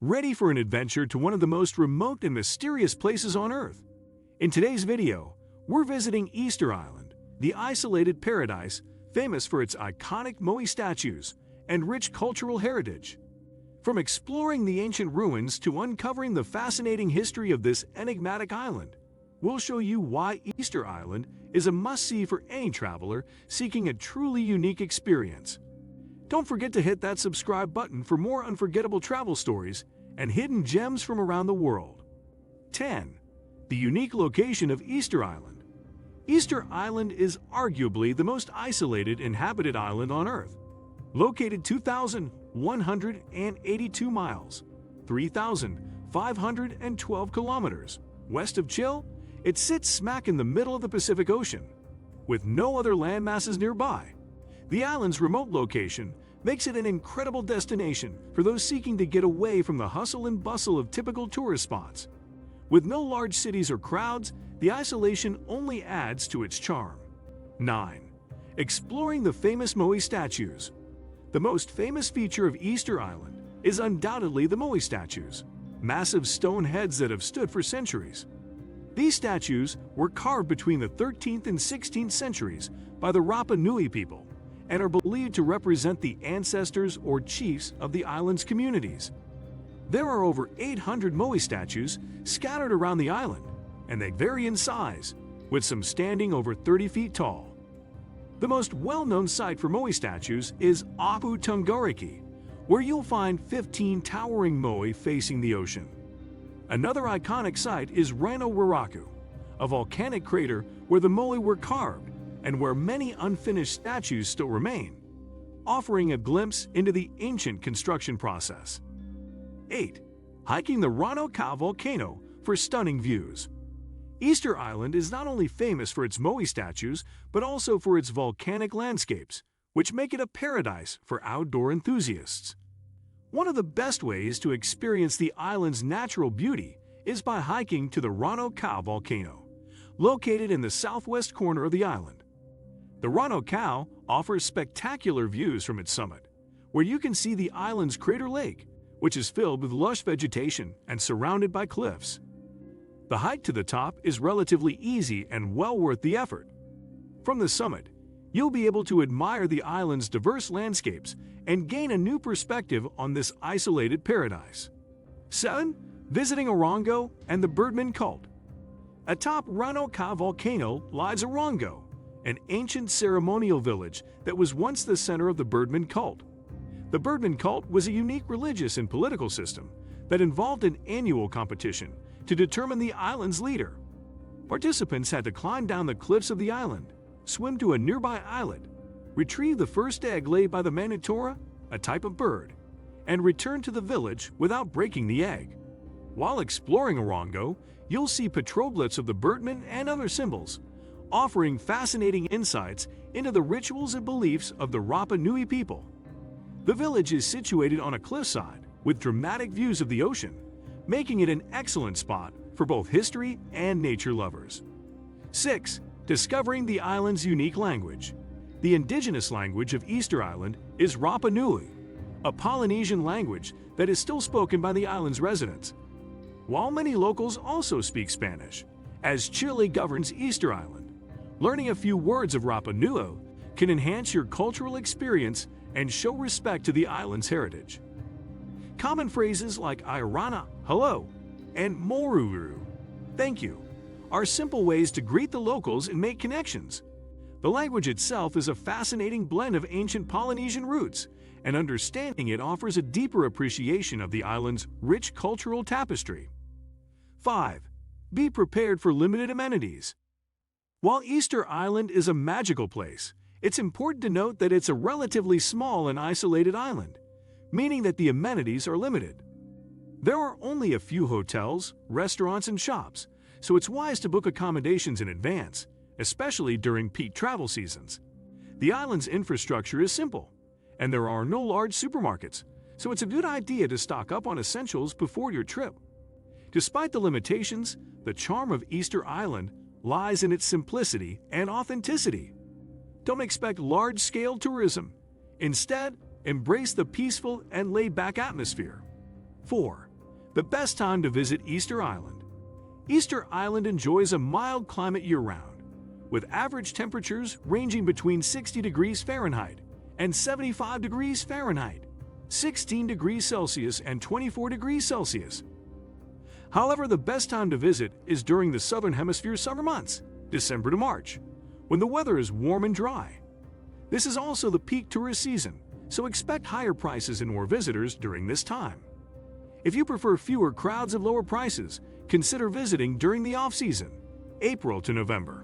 Ready for an adventure to one of the most remote and mysterious places on Earth? In today's video, we're visiting Easter Island, the isolated paradise famous for its iconic Moai statues and rich cultural heritage. From exploring the ancient ruins to uncovering the fascinating history of this enigmatic island, we'll show you why Easter Island is a must-see for any traveler seeking a truly unique experience. Don't forget to hit that subscribe button for more unforgettable travel stories and hidden gems from around the world. 10. The unique location of Easter Island. Easter Island is arguably the most isolated inhabited island on Earth. Located 2,182 miles, 3,512 kilometers west of Chile, it sits smack in the middle of the Pacific Ocean, with no other landmasses nearby. The island's remote location makes it an incredible destination for those seeking to get away from the hustle and bustle of typical tourist spots. With no large cities or crowds, the isolation only adds to its charm. 9. Exploring the famous Moai statues. The most famous feature of Easter Island is undoubtedly the Moai statues, massive stone heads that have stood for centuries. These statues were carved between the 13th and 16th centuries by the Rapa Nui people and are believed to represent the ancestors or chiefs of the island's communities. There are over 800 Moai statues scattered around the island, and they vary in size, with some standing over 30 feet tall. The most well-known site for Moai statues is Apu Tunguriki, where you'll find 15 towering Moai facing the ocean. Another iconic site is Rano Waraku, a volcanic crater where the Moai were carved and where many unfinished statues still remain, offering a glimpse into the ancient construction process. 8. Hiking the Rano Kau volcano for stunning views. Easter Island is not only famous for its Moai statues, but also for its volcanic landscapes, which make it a paradise for outdoor enthusiasts. One of the best ways to experience the island's natural beauty is by hiking to the Rano Kau volcano, located in the southwest corner of the island. The Rano Kau offers spectacular views from its summit, where you can see the island's crater lake, which is filled with lush vegetation and surrounded by cliffs. The hike to the top is relatively easy and well worth the effort. From the summit, you'll be able to admire the island's diverse landscapes and gain a new perspective on this isolated paradise. 7. Visiting Orongo and the Birdman cult. Atop Rano Kau volcano lies Orongo, an ancient ceremonial village that was once the center of the Birdman cult. The Birdman cult was a unique religious and political system that involved an annual competition to determine the island's leader. Participants had to climb down the cliffs of the island, swim to a nearby islet, retrieve the first egg laid by the Manitora, a type of bird, and return to the village without breaking the egg. While exploring Orongo, you'll see petroglyphs of the Birdman and other symbols, offering fascinating insights into the rituals and beliefs of the Rapa Nui people. The village is situated on a cliffside with dramatic views of the ocean, making it an excellent spot for both history and nature lovers. 6. Discovering the island's unique language. The indigenous language of Easter Island is Rapa Nui, a Polynesian language that is still spoken by the island's residents. While many locals also speak Spanish, as Chile governs Easter Island, learning a few words of Rapa Nui can enhance your cultural experience and show respect to the island's heritage. Common phrases like Airana, hello, and Moruru, thank you, are simple ways to greet the locals and make connections. The language itself is a fascinating blend of ancient Polynesian roots, and understanding it offers a deeper appreciation of the island's rich cultural tapestry. 5. Be prepared for limited amenities. While Easter Island is a magical place, it's important to note that it's a relatively small and isolated island, meaning that the amenities are limited. There are only a few hotels, restaurants, and shops, so it's wise to book accommodations in advance, especially during peak travel seasons. The island's infrastructure is simple, and there are no large supermarkets, so it's a good idea to stock up on essentials before your trip. Despite the limitations, the charm of Easter Island lies in its simplicity and authenticity. Don't expect large-scale tourism. Instead, embrace the peaceful and laid-back atmosphere. 4. The best time to visit Easter Island. Easter Island enjoys a mild climate year-round, with average temperatures ranging between 60 degrees Fahrenheit and 75 degrees Fahrenheit, 16 degrees Celsius and 24 degrees Celsius. However, the best time to visit is during the Southern Hemisphere summer months, December to March, when the weather is warm and dry. This is also the peak tourist season, so expect higher prices and more visitors during this time. If you prefer fewer crowds and lower prices, consider visiting during the off-season, April to November.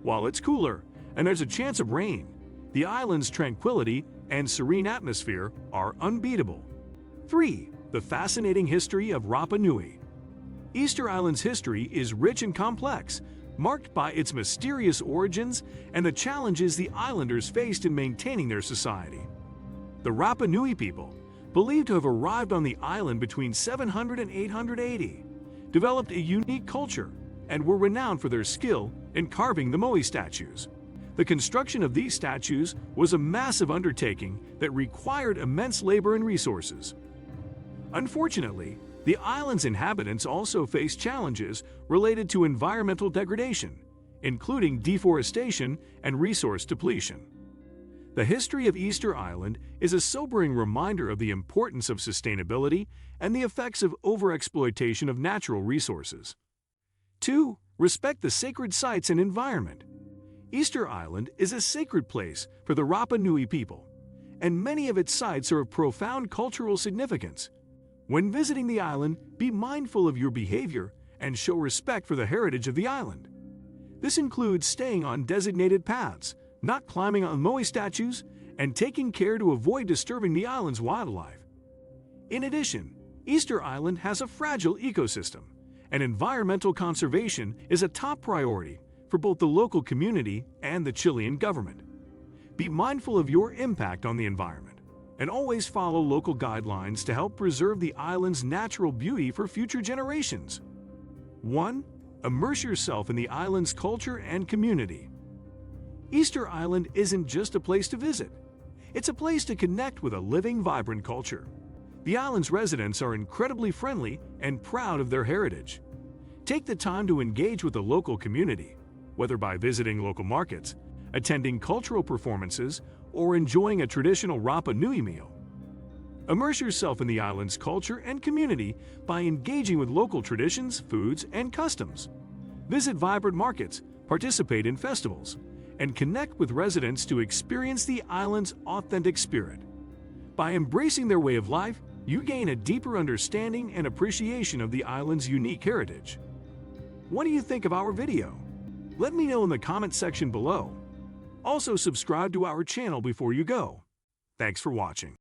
While it's cooler and there's a chance of rain, the island's tranquility and serene atmosphere are unbeatable. 3. The fascinating history of Rapa Nui. Easter Island's history is rich and complex, marked by its mysterious origins and the challenges the islanders faced in maintaining their society. The Rapa Nui people, believed to have arrived on the island between 700 and 880, developed a unique culture and were renowned for their skill in carving the Moai statues. The construction of these statues was a massive undertaking that required immense labor and resources. Unfortunately, the island's inhabitants also faced challenges related to environmental degradation, including deforestation and resource depletion. The history of Easter Island is a sobering reminder of the importance of sustainability and the effects of overexploitation of natural resources. 2. Respect the sacred sites and environment. Easter Island is a sacred place for the Rapa Nui people, and many of its sites are of profound cultural significance. When visiting the island, be mindful of your behavior and show respect for the heritage of the island. This includes staying on designated paths, not climbing on Moai statues, and taking care to avoid disturbing the island's wildlife. In addition, Easter Island has a fragile ecosystem, and environmental conservation is a top priority for both the local community and the Chilean government. Be mindful of your impact on the environment, and always follow local guidelines to help preserve the island's natural beauty for future generations. 1. Immerse yourself in the island's culture and community. Easter Island isn't just a place to visit. It's a place to connect with a living, vibrant culture. The island's residents are incredibly friendly and proud of their heritage. Take the time to engage with the local community, whether by visiting local markets, attending cultural performances, or enjoying a traditional Rapa Nui meal. Immerse yourself in the island's culture and community by engaging with local traditions, foods, and customs. Visit vibrant markets, participate in festivals, and connect with residents to experience the island's authentic spirit. By embracing their way of life, you gain a deeper understanding and appreciation of the island's unique heritage. What do you think of our video? Let me know in the comment section below. Also, subscribe to our channel before you go. Thanks for watching.